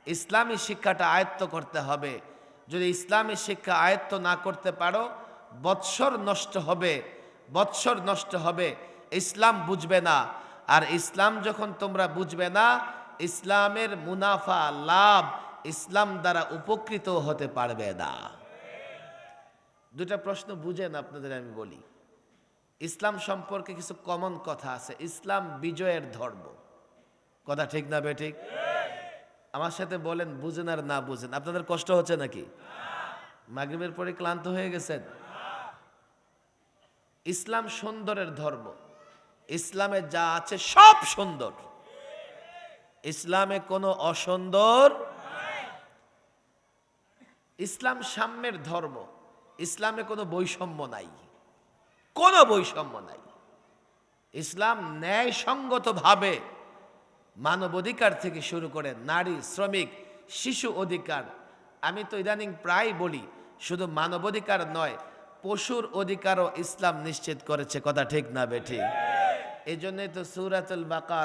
ইসলামী শিক্ষাটা আয়ত্ত করতে হবে। যদি ইসলামী শিক্ষা আয়ত্ত না করতে পারো, বৎসর নষ্ট হবে, বৎসর নষ্ট হবে, ইসলাম বুঝবে না। আর ইসলাম যখন তোমরা বুঝবে না, ইসলামের মুনাফা লাভ, ইসলাম দ্বারা উপকৃত হতে পারবে না। দুটা প্রশ্ন বুঝেন আপনাদের আমি বলি। ইসলাম সম্পর্কে কিছু কমন কথা আছে। ইসলাম বিজয়ের ধর্ম, কথা ঠিক না বেঠিক? আমার সাথে বলেন, বুঝেন আর না বুঝেন। আপনাদের কষ্ট হচ্ছে নাকি? মাগরিবের পরে ক্লান্ত হয়ে গেছেন? ইসলাম সুন্দরের ধর্ম। ইসলামে যা আছে সব সুন্দর, ইসলামে কোনো অসুন্দর। ইসলাম সাম্যের ধর্ম। ইসলামে কোনো বৈষম্য নাই, কোনো বৈষম্য নাই। ইসলাম ন্যায়সঙ্গতভাবে মানবাধিকার থেকে শুরু করে নারী, শ্রমিক, শিশু অধিকার, আমি তো ইদানিং প্রায় বলি, শুধু মানবাধিকার নয়, পশুর অধিকারও ইসলাম নিশ্চিত করেছে, কথা ঠিক না বেঠিক? এই জন্যই তো সূরাতুল বাকারা